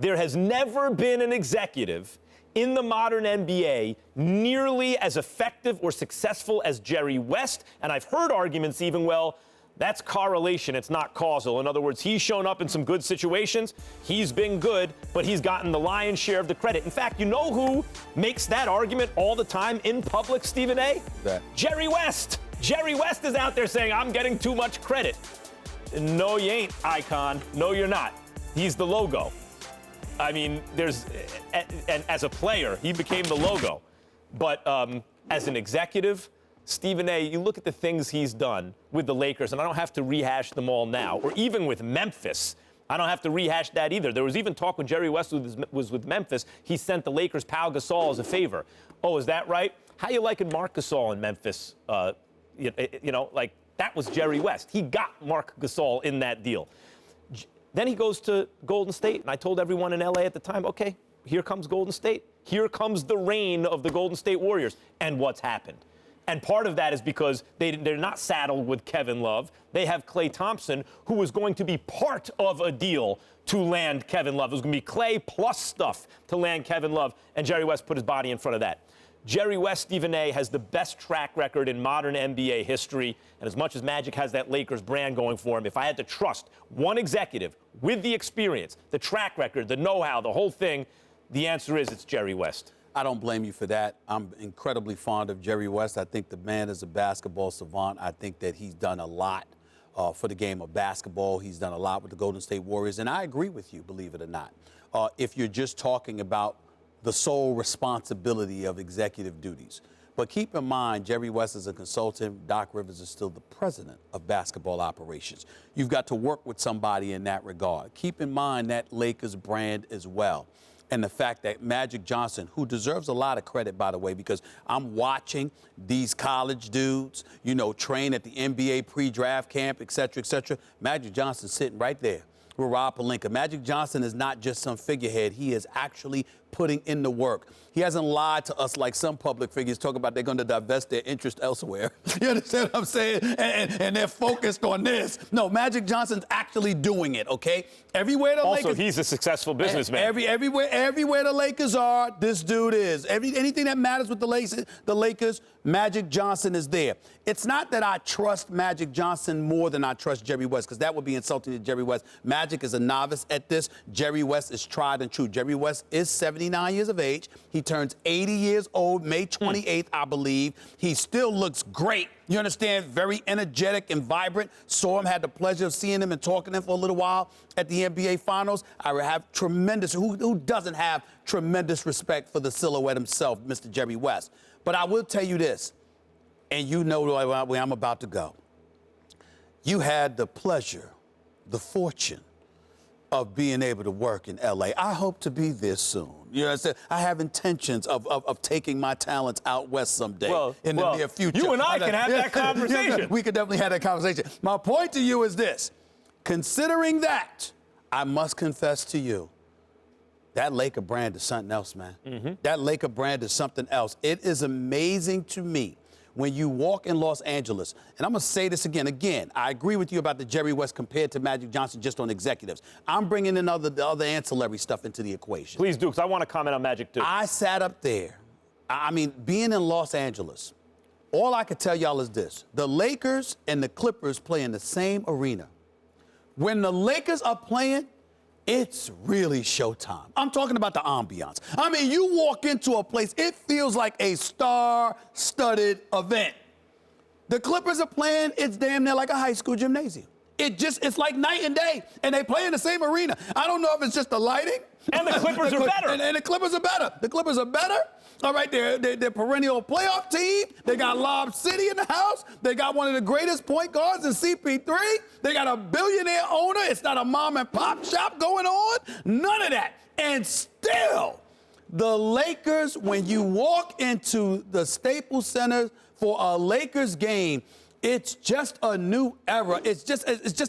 There has never been an executive in the modern NBA nearly as effective or successful as Jerry West. And I've heard arguments even, well, that's correlation, it's not causal. In other words, he's shown up in some good situations, he's been good, but he's gotten the lion's share of the credit. In fact, you know who makes that argument all the time in public, Stephen A? Jerry West. Jerry West is out there saying, I'm getting too much credit. No, you ain't, icon. No, you're not. He's the logo. I mean, and as a player, he became the logo. But as an executive, Stephen A., you look at the things he's done with the Lakers, and I don't have to rehash them all now, or even with Memphis. I don't have to rehash that either. There was even talk when Jerry West was with Memphis, he sent the Lakers Pau Gasol as a favor. Oh, is that right? How you liking Marc Gasol in Memphis? Like, that was Jerry West. He got Marc Gasol in that deal. Then he goes to Golden State, and I told everyone in L.A. at the time, okay, here comes Golden State. Here comes the reign of the Golden State Warriors. And what's happened? And part of that is because they're not saddled with Kevin Love. They have Klay Thompson, who was going to be part of a deal to land Kevin Love. It was going to be Klay plus stuff to land Kevin Love, and Jerry West put his body in front of that. Jerry West, Stephen A., has the best track record in modern NBA history, and as much as Magic has that Lakers brand going for him, if I had to trust one executive with the experience, the track record, the know-how, the whole thing, the answer is it's Jerry West. I don't blame you for that. I'm incredibly fond of Jerry West. I think the man is a basketball savant. I think that he's done a lot for the game of basketball. He's done a lot with the Golden State Warriors, and I agree with you, believe it or not. If you're just talking about the sole responsibility of executive duties. But keep in mind, Jerry West is a consultant. Doc Rivers is still the president of basketball operations. You've got to work with somebody in that regard. Keep in mind that Lakers brand as well. And the fact that Magic Johnson, who deserves a lot of credit, by the way, because I'm watching these college dudes, train at the NBA pre-draft camp, et cetera, Magic Johnson sitting right there with Rob Pelinka. Magic Johnson is not just some figurehead. He is actually putting in the work. He hasn't lied to us like some public figures talk about they're going to divest their interest elsewhere. You understand what I'm saying? And they're focused on this. No, Magic Johnson's actually doing it, okay? Everywhere the Lakers... Also, he's a successful businessman. Everywhere the Lakers are, this dude is. Anything that matters with the Lakers, Magic Johnson is there. It's not that I trust Magic Johnson more than I trust Jerry West, because that would be insulting to Jerry West. Magic is a novice at this. Jerry West is tried and true. Jerry West is 79 years of age. He turns 80 years old May 28th, I believe. He still looks great. You understand? Very energetic and vibrant. Saw him, had the pleasure of seeing him and talking to him for a little while at the NBA Finals. I have tremendous, who doesn't have tremendous respect for the silhouette himself, Mr. Jerry West. But I will tell you this, and you know where I'm about to go. You had the pleasure, the fortune of being able to work in L.A. I hope to be there soon. You know what I'm saying? I have intentions of taking my talents out west someday in the near future. You and I can have that conversation. We could definitely have that conversation. My point to you is this. Considering that, I must confess to you, that Laker brand is something else, man. Mm-hmm. That Laker brand is something else. It is amazing to me when you walk in Los Angeles, and I'm going to say this again, I agree with you about the Jerry West compared to Magic Johnson just on executives. I'm bringing in the other ancillary stuff into the equation. Please do, because I want to comment on Magic, too. I sat up there. I mean, being in Los Angeles, all I could tell y'all is this. The Lakers and the Clippers play in the same arena. When the Lakers are playing, it's really showtime. I'm talking about the ambiance. I mean, you walk into a place, it feels like a star-studded event. The Clippers are playing, it's damn near like a high school gymnasium. It's like night and day, and they play in the same arena. I don't know if it's just the lighting. And the Clippers are better. And the Clippers are better. The Clippers are better. All right, they're perennial playoff team. They got Lob City in the house. They got one of the greatest point guards in CP3. They got a billionaire owner. It's not a mom and pop shop going on. None of that. And still, the Lakers, when you walk into the Staples Center for a Lakers game, it's just a new era. It's just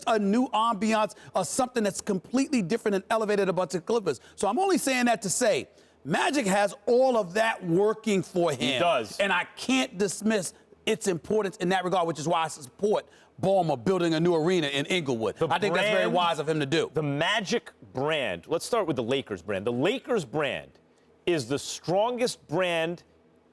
a new ambiance of something that's completely different and elevated about the Clippers. So I'm only saying that to say, Magic has all of that working for him. He does. And I can't dismiss its importance in that regard, which is why I support Ballmer building a new arena in Inglewood. I think that's very wise of him to do. The Magic brand, let's start with the Lakers brand. The Lakers brand is the strongest brand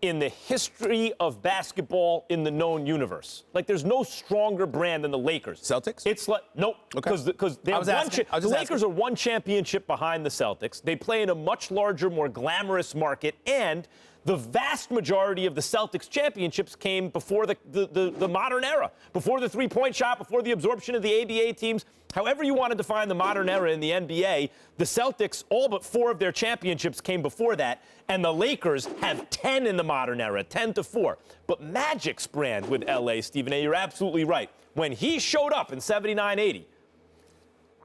in the history of basketball in the known universe. Like, there's no stronger brand than the Lakers. Celtics? It's like, nope, because they have the Lakers are one championship behind the Celtics. They play in a much larger, more glamorous market, and the vast majority of the Celtics championships came before the modern era, before the three-point shot, before the absorption of the ABA teams. However you want to define the modern era in the NBA, the Celtics, all but 4 of their championships came before that, and the Lakers have 10 in the modern era, 10-4. But Magic's brand with LA, Stephen A., you're absolutely right. When he showed up in 79-80,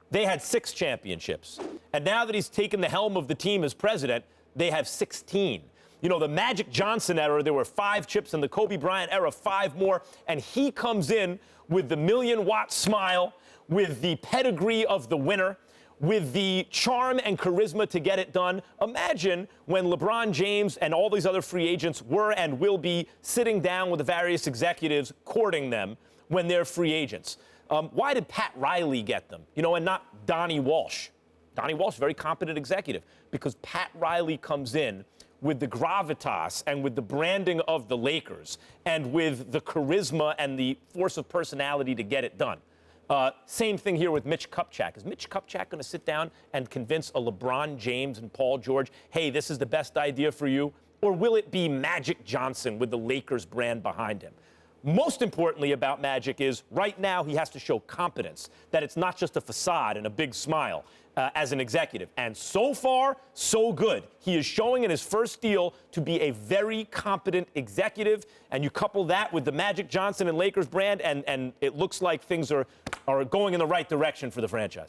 they had 6 championships. And now that he's taken the helm of the team as president, they have 16. You know, the Magic Johnson era, there were 5 chips. In the Kobe Bryant era, 5 more. And he comes in with the million-watt smile, with the pedigree of the winner, with the charm and charisma to get it done. Imagine when LeBron James and all these other free agents were and will be sitting down with the various executives, courting them when they're free agents. Why did Pat Riley get them, you know, and not Donnie Walsh? Donnie Walsh, very competent executive, because Pat Riley comes in with the gravitas and with the branding of the Lakers and with the charisma and the force of personality to get it done. Same thing here with Mitch Kupchak. Is Mitch Kupchak going to sit down and convince a LeBron James and Paul George, hey, this is the best idea for you? Or will it be Magic Johnson with the Lakers brand behind him? Most importantly about Magic is right now he has to show competence, that it's not just a facade and a big smile as an executive. And so far, so good. He is showing in his first deal to be a very competent executive. And you couple that with the Magic Johnson and Lakers brand, and it looks like things are going in the right direction for the franchise.